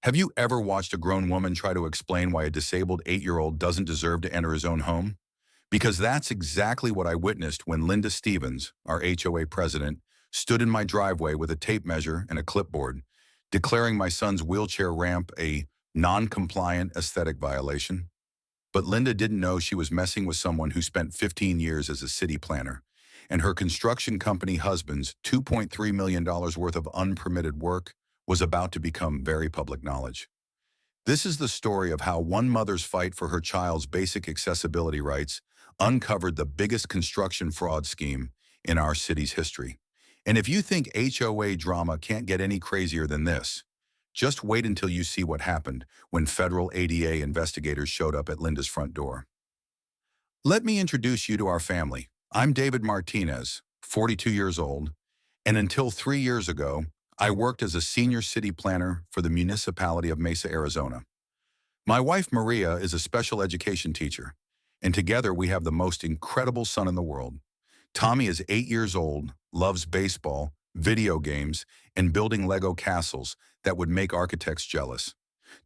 Have you ever watched a grown woman try to explain why a disabled 8-year-old doesn't deserve to enter his own home? Because that's exactly what I witnessed when Linda Stevens, our HOA president, stood in my driveway with a tape measure and a clipboard, declaring my son's wheelchair ramp a non-compliant aesthetic violation. But Linda didn't know she was messing with someone who spent 15 years as a city planner, and her construction company husband's $2.3 million worth of unpermitted work was about to become very public knowledge. This is the story of how one mother's fight for her child's basic accessibility rights uncovered the biggest construction fraud scheme in our city's history. And if you think HOA drama can't get any crazier than this, just wait until you see what happened when federal ADA investigators showed up at Linda's front door. Let me introduce you to our family. I'm David Martinez, 42 years old, and until 3 years ago, I worked as a senior city planner for the municipality of Mesa, Arizona. My wife, Maria, is a special education teacher, and together we have the most incredible son in the world. Tommy is 8 years old, loves baseball, video games, and building Lego castles that would make architects jealous.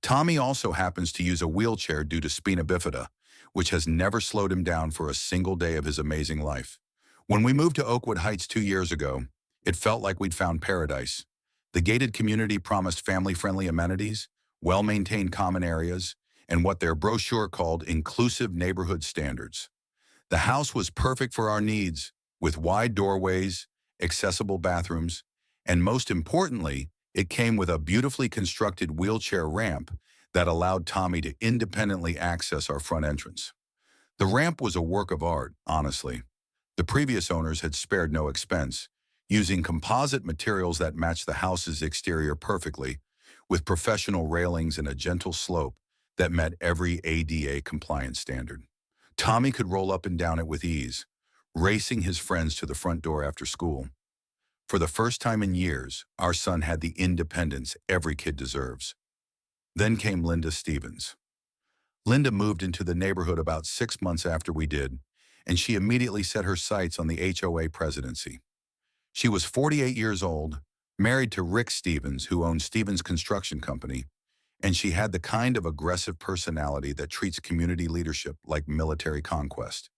Tommy also happens to use a wheelchair due to spina bifida, which has never slowed him down for a single day of his amazing life. When we moved to Oakwood Heights 2 years ago, it felt like we'd found paradise. The gated community promised family-friendly amenities, well-maintained common areas, and what their brochure called inclusive neighborhood standards. The house was perfect for our needs, with wide doorways, accessible bathrooms, and most importantly, it came with a beautifully constructed wheelchair ramp that allowed Tommy to independently access our front entrance. The ramp was a work of art, honestly. The previous owners had spared no expense, using composite materials that matched the house's exterior perfectly, with professional railings and a gentle slope that met every ADA compliance standard. Tommy could roll up and down it with ease, racing his friends to the front door after school. For the first time in years, our son had the independence every kid deserves. Then came Linda Stevens. Linda moved into the neighborhood about 6 months after we did, and she immediately set her sights on the HOA presidency. She was 48 years old, married to Rick Stevens, who owned Stevens Construction Company, and she had the kind of aggressive personality that treats community leadership like military conquest.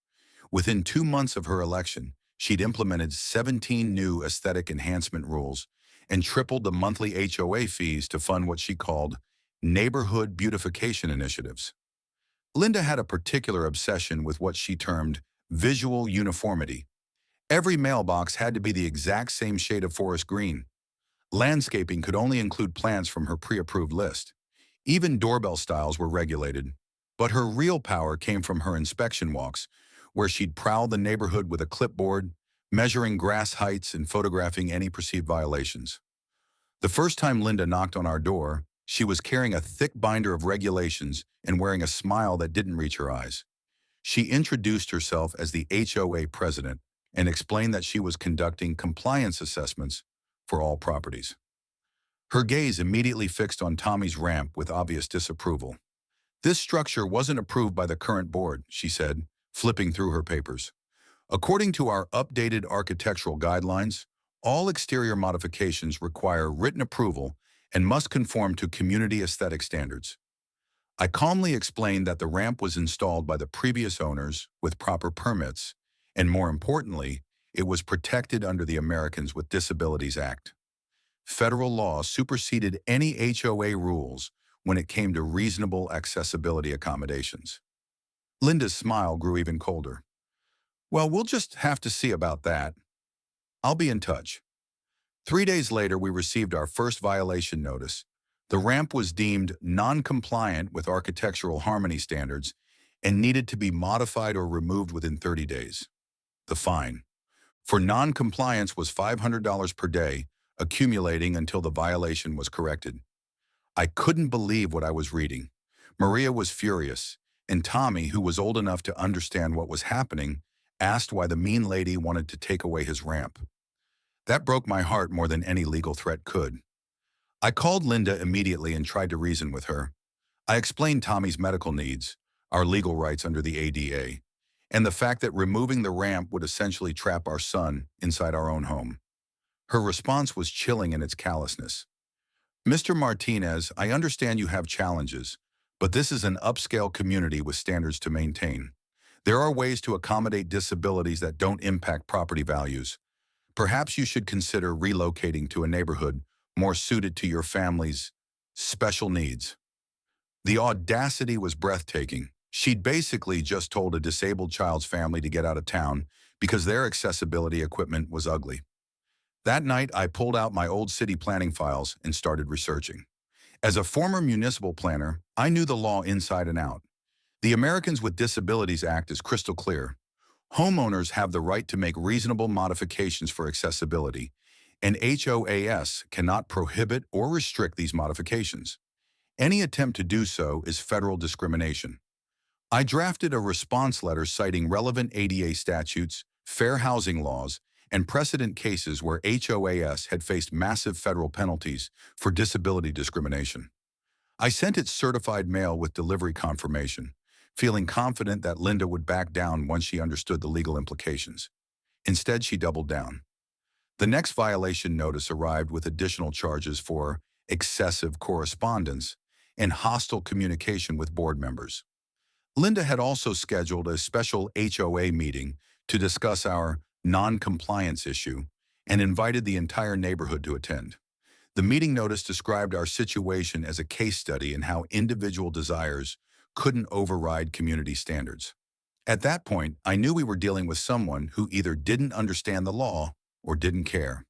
Within 2 months of her election, she'd implemented 17 new aesthetic enhancement rules and tripled the monthly HOA fees to fund what she called neighborhood beautification initiatives. Linda had a particular obsession with what she termed visual uniformity. Every mailbox had to be the exact same shade of forest green. Landscaping could only include plants from her pre-approved list. Even doorbell styles were regulated. But her real power came from her inspection walks, where she'd prowl the neighborhood with a clipboard, measuring grass heights and photographing any perceived violations. The first time Linda knocked on our door, she was carrying a thick binder of regulations and wearing a smile that didn't reach her eyes. She introduced herself as the HOA president and explained that she was conducting compliance assessments for all properties. Her gaze immediately fixed on Tommy's ramp with obvious disapproval. "This structure wasn't approved by the current board," she said, flipping through her papers. "According to our updated architectural guidelines, all exterior modifications require written approval and must conform to community aesthetic standards." I calmly explained that the ramp was installed by the previous owners with proper permits, and more importantly, it was protected under the Americans with Disabilities Act. Federal law superseded any HOA rules when it came to reasonable accessibility accommodations. Linda's smile grew even colder. "Well, we'll just have to see about that. I'll be in touch." 3 days later, we received our first violation notice. The ramp was deemed non-compliant with architectural harmony standards and needed to be modified or removed within 30 days. The fine for non-compliance was $500 per day, accumulating until the violation was corrected. I couldn't believe what I was reading. Maria was furious, and Tommy, who was old enough to understand what was happening, asked why the mean lady wanted to take away his ramp. That broke my heart more than any legal threat could. I called Linda immediately and tried to reason with her. I explained Tommy's medical needs, our legal rights under the ADA, and the fact that removing the ramp would essentially trap our son inside our own home. Her response was chilling in its callousness. Mr. Martinez, I understand you have challenges, but this is an upscale community with standards to maintain. There are ways to accommodate disabilities that don't impact property values. Perhaps you should consider relocating to a neighborhood more suited to your family's special needs. The audacity was breathtaking. She'd basically just told a disabled child's family to get out of town because their accessibility equipment was ugly. That night, I pulled out my old city planning files and started researching. As a former municipal planner, I knew the law inside and out. The Americans with Disabilities Act is crystal clear. Homeowners have the right to make reasonable modifications for accessibility, and HOAS cannot prohibit or restrict these modifications. Any attempt to do so is federal discrimination. I drafted a response letter citing relevant ADA statutes, fair housing laws, and precedent cases where HOAS had faced massive federal penalties for disability discrimination. I sent it certified mail with delivery confirmation, feeling confident that Linda would back down once she understood the legal implications. Instead, she doubled down. The next violation notice arrived with additional charges for excessive correspondence and hostile communication with board members. Linda had also scheduled a special HOA meeting to discuss our non-compliance issue and invited the entire neighborhood to attend. The meeting notice described our situation as a case study in how individual desires couldn't override community standards. At that point, I knew we were dealing with someone who either didn't understand the law or didn't care.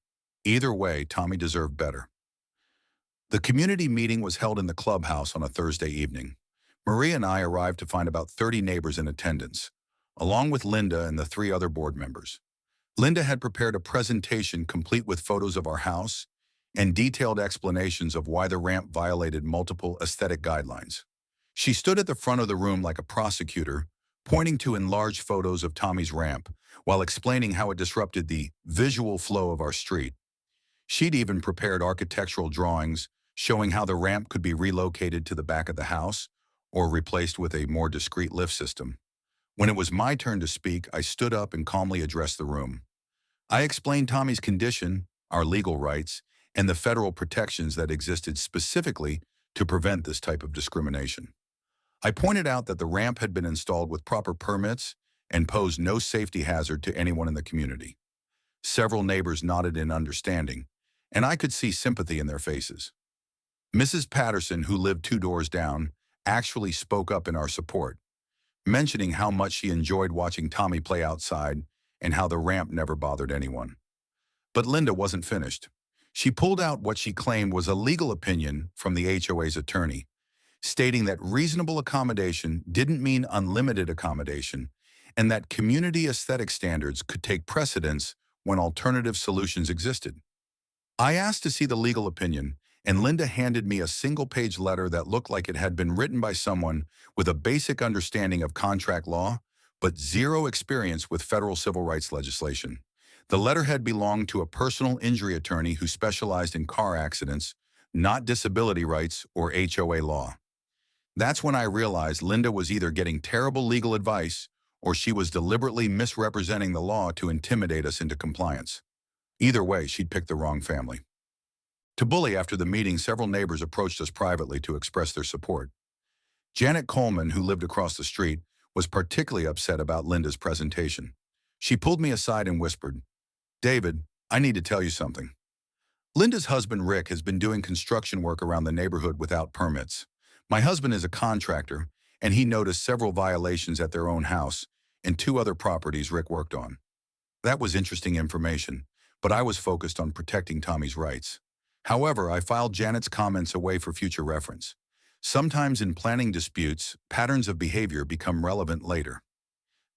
Either way, Tommy deserved better. The community meeting was held in the clubhouse on a Thursday evening. Maria and I arrived to find about 30 neighbors in attendance, along with Linda and the 3 other board members. Linda had prepared a presentation complete with photos of our house and detailed explanations of why the ramp violated multiple aesthetic guidelines. She stood at the front of the room like a prosecutor, pointing to enlarged photos of Tommy's ramp while explaining how it disrupted the visual flow of our street. She'd even prepared architectural drawings showing how the ramp could be relocated to the back of the house or replaced with a more discreet lift system. When it was my turn to speak, I stood up and calmly addressed the room. I explained Tommy's condition, our legal rights, and the federal protections that existed specifically to prevent this type of discrimination. I pointed out that the ramp had been installed with proper permits and posed no safety hazard to anyone in the community. Several neighbors nodded in understanding, and I could see sympathy in their faces. Mrs. Patterson, who lived 2 doors down, actually spoke up in our support, mentioning how much she enjoyed watching Tommy play outside and how the ramp never bothered anyone. But Linda wasn't finished. She pulled out what she claimed was a legal opinion from the HOA's attorney, stating that reasonable accommodation didn't mean unlimited accommodation and that community aesthetic standards could take precedence when alternative solutions existed. I asked to see the legal opinion, and Linda handed me a single-page letter that looked like it had been written by someone with a basic understanding of contract law, but zero experience with federal civil rights legislation. The letterhead belonged to a personal injury attorney who specialized in car accidents, not disability rights or HOA law. That's when I realized Linda was either getting terrible legal advice or she was deliberately misrepresenting the law to intimidate us into compliance. Either way, she'd picked the wrong family. To bully, after the meeting, several neighbors approached us privately to express their support. Janet Coleman, who lived across the street, was particularly upset about Linda's presentation. She pulled me aside and whispered, "David, I need to tell you something. Linda's husband, Rick, has been doing construction work around the neighborhood without permits. My husband is a contractor, and he noticed several violations at their own house and 2 other properties Rick worked on. That was interesting information, but I was focused on protecting Tommy's rights. However, I filed Janet's comments away for future reference. Sometimes in planning disputes, patterns of behavior become relevant later."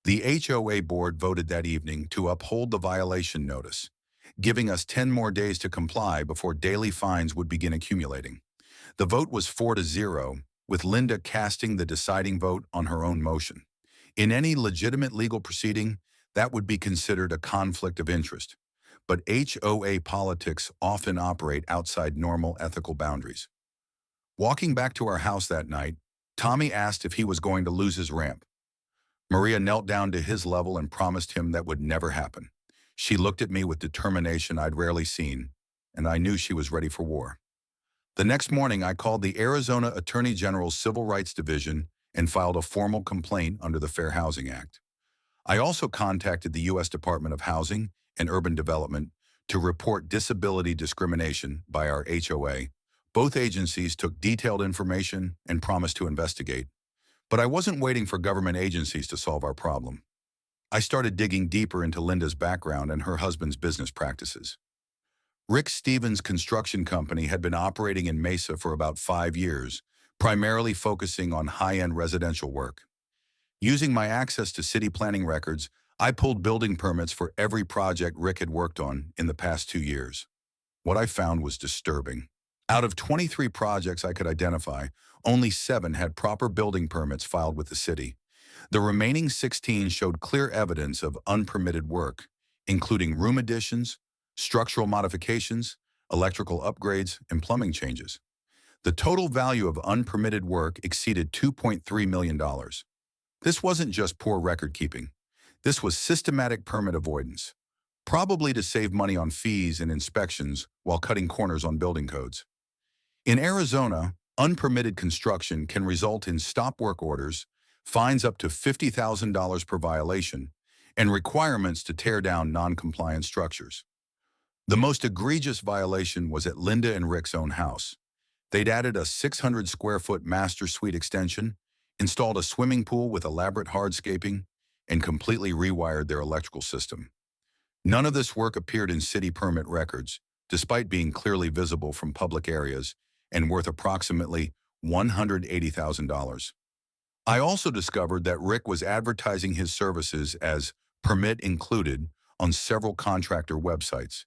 The HOA board voted that evening to uphold the violation notice, giving us 10 more days to comply before daily fines would begin accumulating. The vote was 4-0, with Linda casting the deciding vote on her own motion. In any legitimate legal proceeding, that would be considered a conflict of interest. But HOA politics often operate outside normal ethical boundaries. Walking back to our house that night, Tommy asked if he was going to lose his ramp. Maria knelt down to his level and promised him that would never happen. She looked at me with determination I'd rarely seen, and I knew she was ready for war. The next morning, I called the Arizona Attorney General's Civil Rights Division and filed a formal complaint under the Fair Housing Act. I also contacted the U.S. Department of Housing and Urban Development to report disability discrimination by our HOA. Both agencies took detailed information and promised to investigate. But I wasn't waiting for government agencies to solve our problem. I started digging deeper into Linda's background and her husband's business practices. Rick Stevens' construction company had been operating in Mesa for about 5 years, primarily focusing on high-end residential work. Using my access to city planning records, I pulled building permits for every project Rick had worked on in the past 2 years. What I found was disturbing. Out of 23 projects I could identify, only 7 had proper building permits filed with the city. The remaining 16 showed clear evidence of unpermitted work, including room additions, structural modifications, electrical upgrades, and plumbing changes. The total value of unpermitted work exceeded $2.3 million. This wasn't just poor record keeping. This was systematic permit avoidance, probably to save money on fees and inspections while cutting corners on building codes. In Arizona, unpermitted construction can result in stop work orders, fines up to $50,000 per violation, and requirements to tear down non-compliant structures. The most egregious violation was at Linda and Rick's own house. They'd added a 600-square-foot master suite extension, installed a swimming pool with elaborate hardscaping, and completely rewired their electrical system. None of this work appeared in city permit records, despite being clearly visible from public areas and worth approximately $180,000. I also discovered that Rick was advertising his services as permit included on several contractor websites,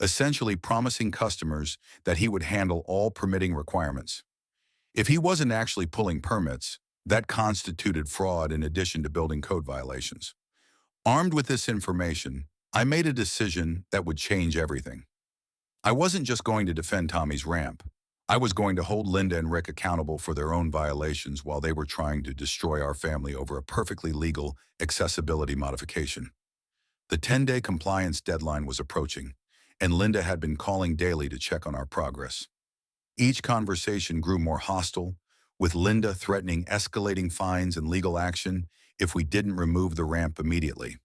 essentially promising customers that he would handle all permitting requirements. If he wasn't actually pulling permits, that constituted fraud in addition to building code violations. Armed with this information, I made a decision that would change everything. I wasn't just going to defend Tommy's ramp. I was going to hold Linda and Rick accountable for their own violations while they were trying to destroy our family over a perfectly legal accessibility modification. The 10-day compliance deadline was approaching, and Linda had been calling daily to check on our progress. Each conversation grew more hostile, with Linda threatening escalating fines and legal action if we didn't remove the ramp immediately.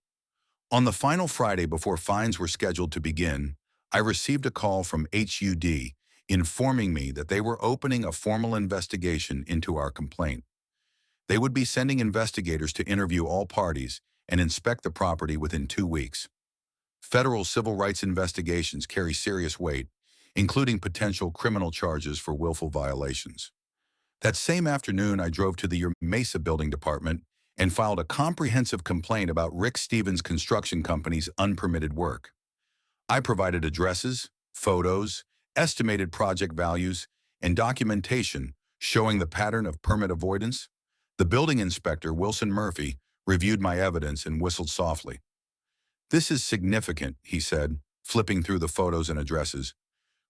On the final Friday before fines were scheduled to begin, I received a call from HUD informing me that they were opening a formal investigation into our complaint. They would be sending investigators to interview all parties and inspect the property within 2 weeks. Federal civil rights investigations carry serious weight, including potential criminal charges for willful violations. That same afternoon, I drove to the Mesa Building Department and filed a comprehensive complaint about Rick Stevens' construction company's unpermitted work. I provided addresses, photos, estimated project values, and documentation showing the pattern of permit avoidance. The building inspector, Wilson Murphy, reviewed my evidence and whistled softly. "This is significant," he said, flipping through the photos and addresses.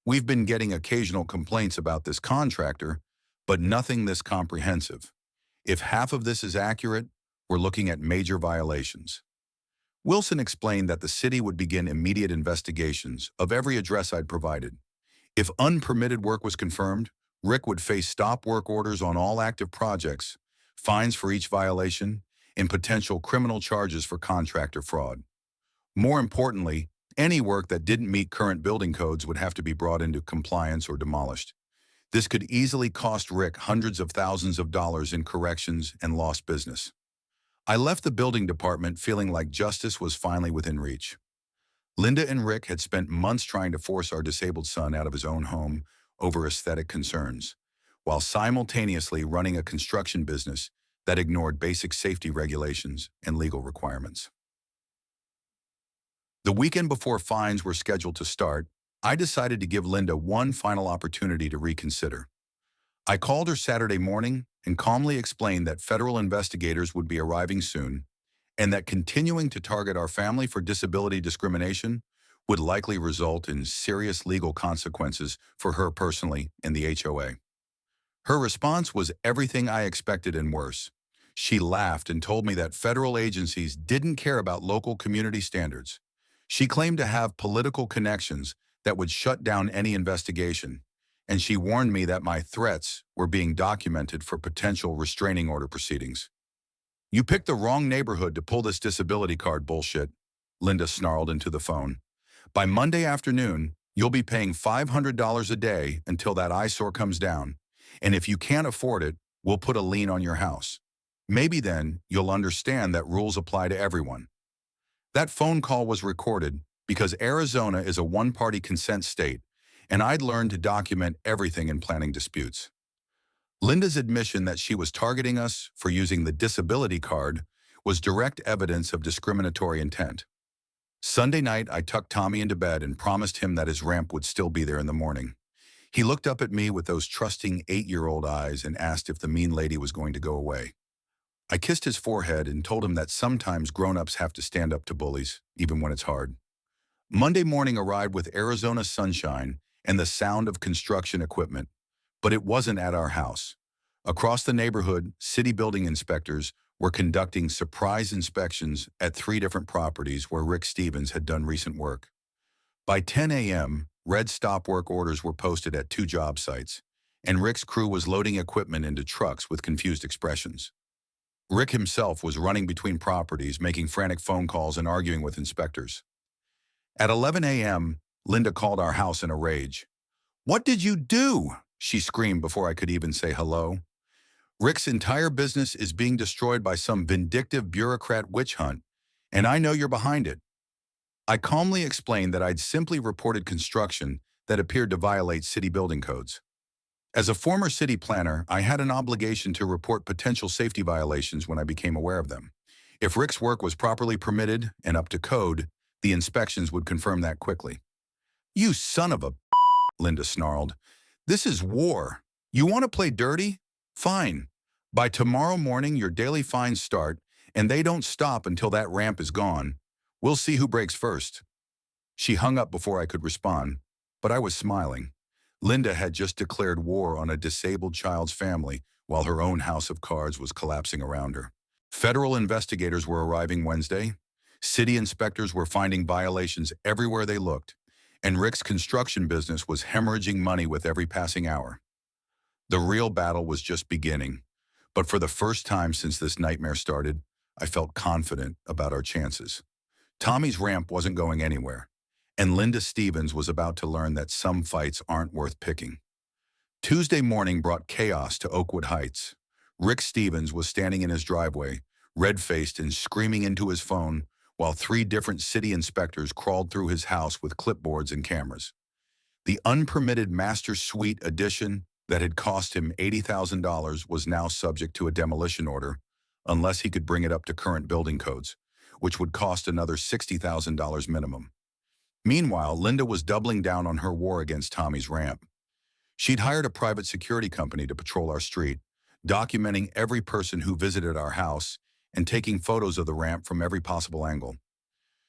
"We've been getting occasional complaints about this contractor, but nothing this comprehensive. If half of this is accurate, we're looking at major violations." Wilson explained that the city would begin immediate investigations of every address I'd provided. If unpermitted work was confirmed, Rick would face stop work orders on all active projects, fines for each violation, and potential criminal charges for contractor fraud. More importantly, any work that didn't meet current building codes would have to be brought into compliance or demolished. This could easily cost Rick hundreds of thousands of dollars in corrections and lost business. I left the building department feeling like justice was finally within reach. Linda and Rick had spent months trying to force our disabled son out of his own home over aesthetic concerns, while simultaneously running a construction business that ignored basic safety regulations and legal requirements. The weekend before fines were scheduled to start, I decided to give Linda one final opportunity to reconsider. I called her Saturday morning and calmly explained that federal investigators would be arriving soon and that continuing to target our family for disability discrimination would likely result in serious legal consequences for her personally and the HOA. Her response was everything I expected and worse. She laughed and told me that federal agencies didn't care about local community standards. She claimed to have political connections that would shut down any investigation, and she warned me that my threats were being documented for potential restraining order proceedings. You picked the wrong neighborhood to pull this disability card bullshit, Linda snarled into the phone. By Monday afternoon, you'll be paying $500 a day until that eyesore comes down. And if you can't afford it, we'll put a lien on your house. Maybe then you'll understand that rules apply to everyone. That phone call was recorded because Arizona is a one-party consent state, and I'd learned to document everything in planning disputes. Linda's admission that she was targeting us for using the disability card was direct evidence of discriminatory intent. Sunday night, I tucked Tommy into bed and promised him that his ramp would still be there in the morning. He looked up at me with those trusting 8-year-old eyes and asked if the mean lady was going to go away. I kissed his forehead and told him that sometimes grown-ups have to stand up to bullies, even when it's hard. Monday morning arrived with Arizona sunshine and the sound of construction equipment, but it wasn't at our house. Across the neighborhood, city building inspectors were conducting surprise inspections at 3 different properties where Rick Stevens had done recent work. By 10 a.m., red stop work orders were posted at 2 job sites, and Rick's crew was loading equipment into trucks with confused expressions. Rick himself was running between properties, making frantic phone calls and arguing with inspectors. At 11 a.m., Linda called our house in a rage. "What did you do?" she screamed before I could even say hello. "Rick's entire business is being destroyed by some vindictive bureaucrat witch hunt, and I know you're behind it." I calmly explained that I'd simply reported construction that appeared to violate city building codes. As a former city planner, I had an obligation to report potential safety violations when I became aware of them. If Rick's work was properly permitted and up to code, the inspections would confirm that quickly. "You son of a," Linda snarled. "This is war. You want to play dirty? Fine. By tomorrow morning, your daily fines start, and they don't stop until that ramp is gone. We'll see who breaks first." She hung up before I could respond, but I was smiling. Linda had just declared war on a disabled child's family while her own house of cards was collapsing around her. Federal investigators were arriving Wednesday. City inspectors were finding violations everywhere they looked, and Rick's construction business was hemorrhaging money with every passing hour. The real battle was just beginning, but for the first time since this nightmare started, I felt confident about our chances. Tommy's ramp wasn't going anywhere, and Linda Stevens was about to learn that some fights aren't worth picking. Tuesday morning brought chaos to Oakwood Heights. Rick Stevens was standing in his driveway, red-faced and screaming into his phone, while 3 different city inspectors crawled through his house with clipboards and cameras. The unpermitted master suite addition that had cost him $80,000 was now subject to a demolition order, unless he could bring it up to current building codes, which would cost another $60,000 minimum. Meanwhile, Linda was doubling down on her war against Tommy's ramp. She'd hired a private security company to patrol our street, documenting every person who visited our house and taking photos of the ramp from every possible angle.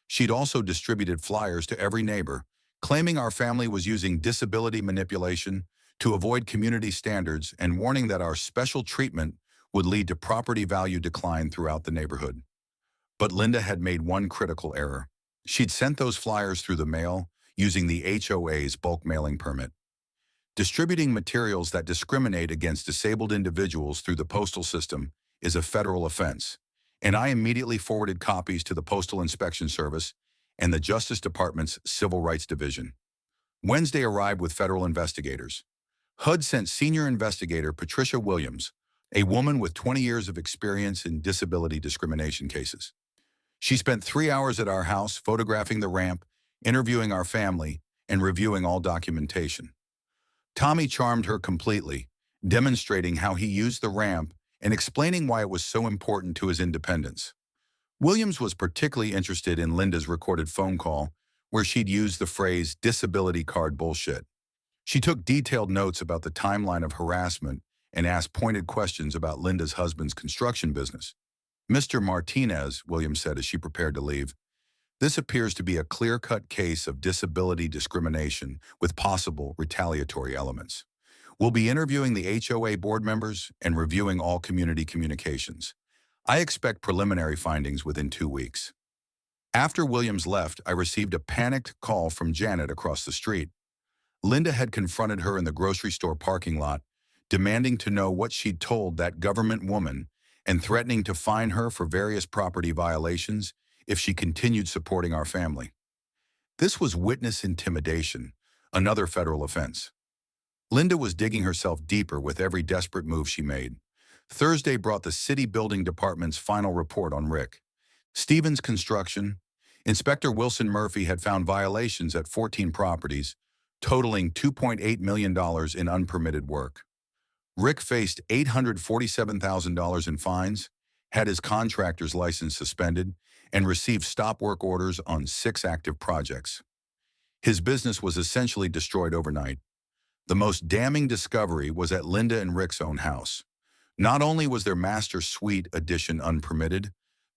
She'd also distributed flyers to every neighbor, claiming our family was using disability manipulation to avoid community standards and warning that our special treatment would lead to property value decline throughout the neighborhood. But Linda had made one critical error. She'd sent those flyers through the mail using the HOA's bulk mailing permit. Distributing materials that discriminate against disabled individuals through the postal system is a federal offense, and I immediately forwarded copies to the Postal Inspection Service and the Justice Department's Civil Rights Division. Wednesday arrived with federal investigators. HUD sent senior investigator Patricia Williams, a woman with 20 years of experience in disability discrimination cases. She spent 3 hours at our house photographing the ramp, interviewing our family, and reviewing all documentation. Tommy charmed her completely, demonstrating how he used the ramp and explaining why it was so important to his independence. Williams was particularly interested in Linda's recorded phone call, where she'd used the phrase disability card bullshit. She took detailed notes about the timeline of harassment and asked pointed questions about Linda's husband's construction business. "Mr. Martinez," Williams said as she prepared to leave, "this appears to be a clear-cut case of disability discrimination with possible retaliatory elements. We'll be interviewing the HOA board members and reviewing all community communications. I expect preliminary findings within 2 weeks." After Williams left, I received a panicked call from Janet across the street. Linda had confronted her in the grocery store parking lot, demanding to know what she'd told that government woman and threatening to fine her for various property violations if she continued supporting our family. This was witness intimidation, another federal offense. Linda was digging herself deeper with every desperate move she made. Thursday brought the city building department's final report on Rick Stevens' construction. Inspector Wilson Murphy had found violations at 14 properties, totaling $2.8 million in unpermitted work. Rick faced $847,000 in fines, had his contractor's license suspended, and received stop work orders on 6 active projects. His business was essentially destroyed overnight. The most damning discovery was at Linda and Rick's own house. Not only was their master suite addition unpermitted,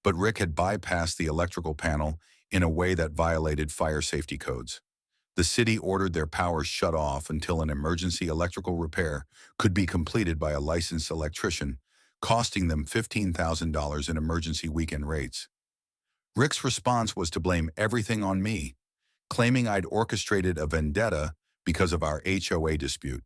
but Rick had bypassed the electrical panel in a way that violated fire safety codes. The city ordered their power shut off until an emergency electrical repair could be completed by a licensed electrician, costing them $15,000 in emergency weekend rates. Rick's response was to blame everything on me, claiming I'd orchestrated a vendetta because of our HOA dispute.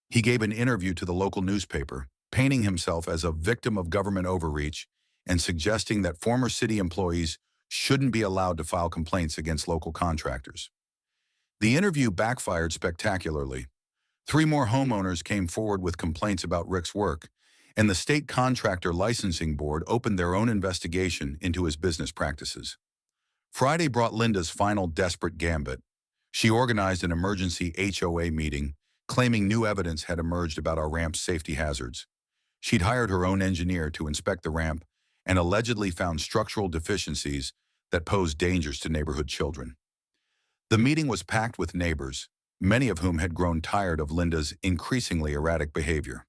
He gave an interview to the local newspaper, painting himself as a victim of government overreach and suggesting that former city employees shouldn't be allowed to file complaints against local contractors. The interview backfired spectacularly. 3 more homeowners came forward with complaints about Rick's work, and the state contractor licensing board opened their own investigation into his business practices. Friday brought Linda's final desperate gambit. She organized an emergency HOA meeting, claiming new evidence had emerged about our ramp's safety hazards. She'd hired her own engineer to inspect the ramp and allegedly found structural deficiencies that posed dangers to neighborhood children. The meeting was packed with neighbors, many of whom had grown tired of Linda's increasingly erratic behavior.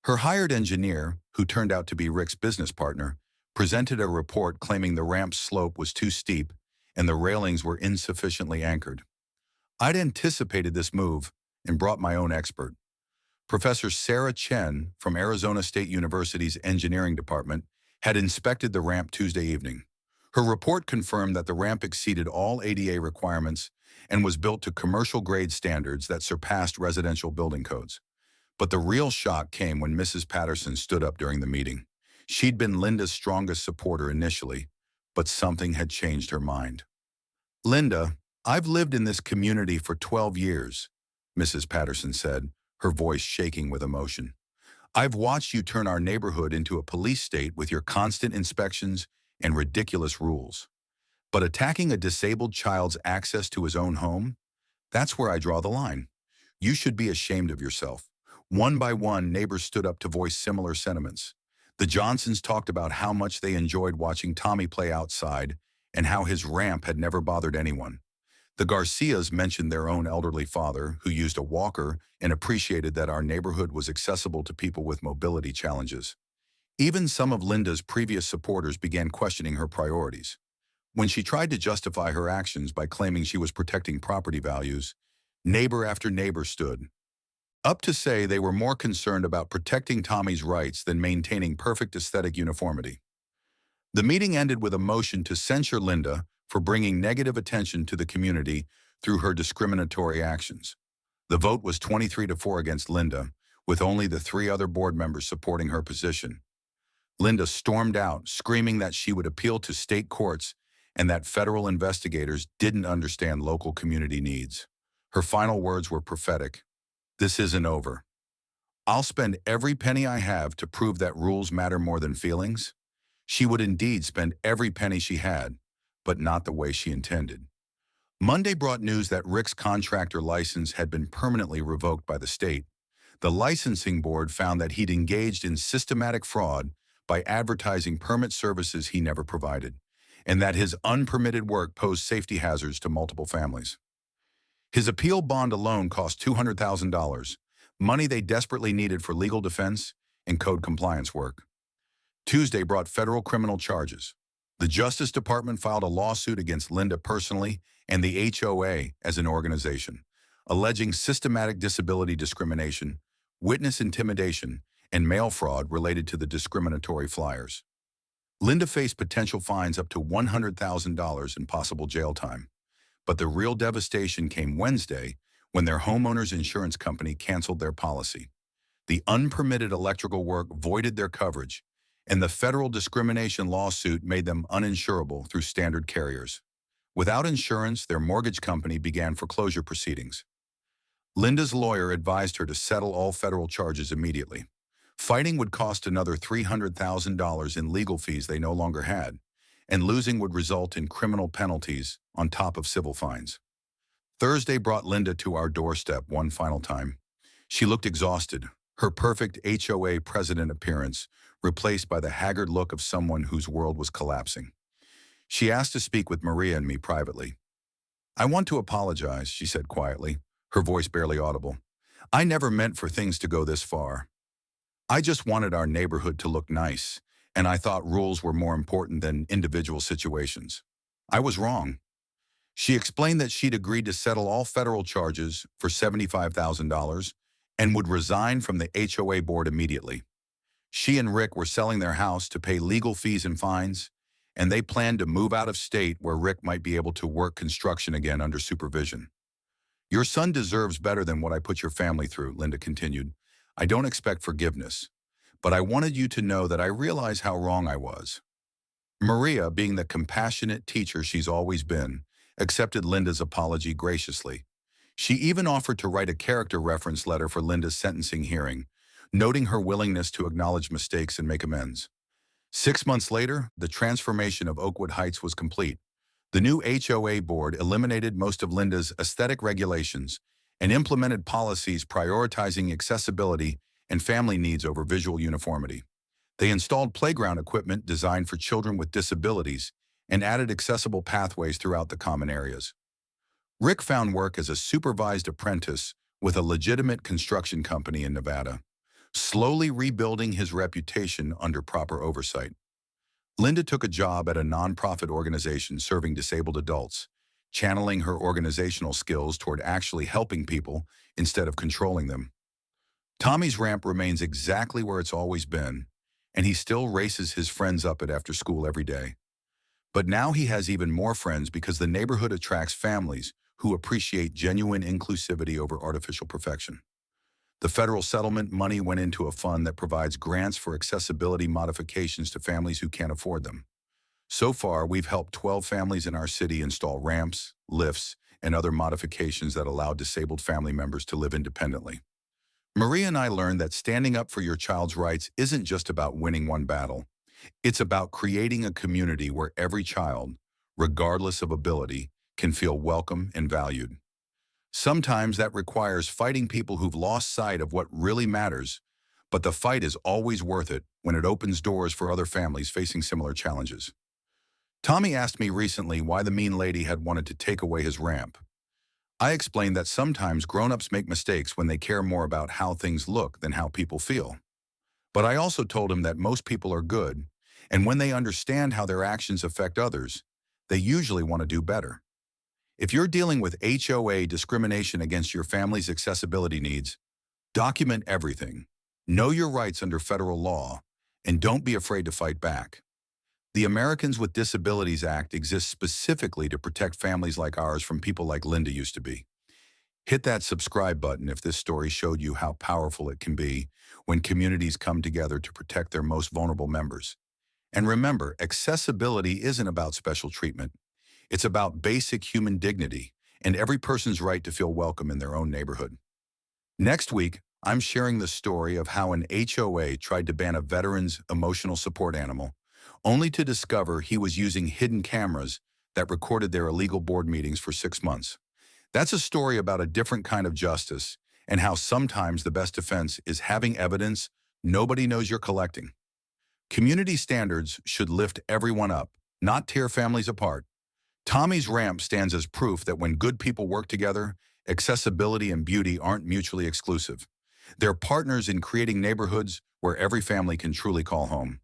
Her hired engineer, who turned out to be Rick's business partner, presented a report claiming the ramp's slope was too steep and the railings were insufficiently anchored. I'd anticipated this move and brought my own expert. Professor Sarah Chen from Arizona State University's engineering department had inspected the ramp Tuesday evening. Her report confirmed that the ramp exceeded all ADA requirements and was built to commercial-grade standards that surpassed residential building codes. But the real shock came when Mrs. Patterson stood up during the meeting. She'd been Linda's strongest supporter initially, but something had changed her mind. "Linda, I've lived in this community for 12 years, Mrs. Patterson said, her voice shaking with emotion. I've watched you turn our neighborhood into a police state with your constant inspections and ridiculous rules. But attacking a disabled child's access to his own home? That's where I draw the line. You should be ashamed of yourself." One by one, neighbors stood up to voice similar sentiments. The Johnsons talked about how much they enjoyed watching Tommy play outside and how his ramp had never bothered anyone. The Garcias mentioned their own elderly father, who used a walker and appreciated that our neighborhood was accessible to people with mobility challenges. Even some of Linda's previous supporters began questioning her priorities. When she tried to justify her actions by claiming she was protecting property values, neighbor after neighbor stood up to say they were more concerned about protecting Tommy's rights than maintaining perfect aesthetic uniformity. The meeting ended with a motion to censure Linda for bringing negative attention to the community through her discriminatory actions. The vote was 23-4 against Linda, with only the 3 other board members supporting her position. Linda stormed out, screaming that she would appeal to state courts and that federal investigators didn't understand local community needs. Her final words were prophetic. "This isn't over. I'll spend every penny I have to prove that rules matter more than feelings." She would indeed spend every penny she had, but not the way she intended. Monday brought news that Rick's contractor license had been permanently revoked by the state. The licensing board found that he'd engaged in systematic fraud by advertising permit services he never provided, and that his unpermitted work posed safety hazards to multiple families. His appeal bond alone cost $200,000, money they desperately needed for legal defense and code compliance work. Tuesday brought federal criminal charges. The Justice Department filed a lawsuit against Linda personally and the HOA as an organization, alleging systematic disability discrimination, witness intimidation, and mail fraud related to the discriminatory flyers. Linda faced potential fines up to $100,000 and possible jail time. But the real devastation came Wednesday when their homeowner's insurance company canceled their policy. The unpermitted electrical work voided their coverage, and the federal discrimination lawsuit made them uninsurable through standard carriers. Without insurance, their mortgage company began foreclosure proceedings. Linda's lawyer advised her to settle all federal charges immediately. Fighting would cost another $300,000 in legal fees they no longer had, and losing would result in criminal penalties on top of civil fines. Thursday brought Linda to our doorstep one final time. She looked exhausted, her perfect HOA president appearance replaced by the haggard look of someone whose world was collapsing. She asked to speak with Maria and me privately. "I want to apologize," she said quietly, her voice barely audible. "I never meant for things to go this far. I just wanted our neighborhood to look nice, and I thought rules were more important than individual situations. I was wrong." She explained that she'd agreed to settle all federal charges for $75,000 and would resign from the HOA board immediately. She and Rick were selling their house to pay legal fees and fines, and they planned to move out of state where Rick might be able to work construction again under supervision. "Your son deserves better than what I put your family through," Linda continued. "I don't expect forgiveness, but I wanted you to know that I realize how wrong I was." Maria, being the compassionate teacher she's always been, accepted Linda's apology graciously. She even offered to write a character reference letter for Linda's sentencing hearing, noting her willingness to acknowledge mistakes and make amends. 6 months later, the transformation of Oakwood Heights was complete. The new HOA board eliminated most of Linda's aesthetic regulations and implemented policies prioritizing accessibility and family needs over visual uniformity. They installed playground equipment designed for children with disabilities and added accessible pathways throughout the common areas. Rick found work as a supervised apprentice with a legitimate construction company in Nevada, slowly rebuilding his reputation under proper oversight. Linda took a job at a nonprofit organization serving disabled adults, channeling her organizational skills toward actually helping people instead of controlling them. Tommy's ramp remains exactly where it's always been, and he still races his friends up it after school every day. But now he has even more friends because the neighborhood attracts families who appreciate genuine inclusivity over artificial perfection. The federal settlement money went into a fund that provides grants for accessibility modifications to families who can't afford them. So far, we've helped 12 families in our city install ramps, lifts, and other modifications that allow disabled family members to live independently. Maria and I learned that standing up for your child's rights isn't just about winning one battle. It's about creating a community where every child, regardless of ability, can feel welcome and valued. Sometimes that requires fighting people who've lost sight of what really matters, but the fight is always worth it when it opens doors for other families facing similar challenges. Tommy asked me recently why the mean lady had wanted to take away his ramp. I explained that sometimes grown-ups make mistakes when they care more about how things look than how people feel. But I also told him that most people are good, and when they understand how their actions affect others, they usually want to do better. If you're dealing with HOA discrimination against your family's accessibility needs, document everything, know your rights under federal law, and don't be afraid to fight back. The Americans with Disabilities Act exists specifically to protect families like ours from people like Linda used to be. Hit that subscribe button if this story showed you how powerful it can be when communities come together to protect their most vulnerable members. And remember, accessibility isn't about special treatment. It's about basic human dignity and every person's right to feel welcome in their own neighborhood. Next week, I'm sharing the story of how an HOA tried to ban a veteran's emotional support animal, only to discover he was using hidden cameras that recorded their illegal board meetings for 6 months. That's a story about a different kind of justice and how sometimes the best defense is having evidence nobody knows you're collecting. Community standards should lift everyone up, not tear families apart. Tommy's ramp stands as proof that when good people work together, accessibility and beauty aren't mutually exclusive. They're partners in creating neighborhoods where every family can truly call home.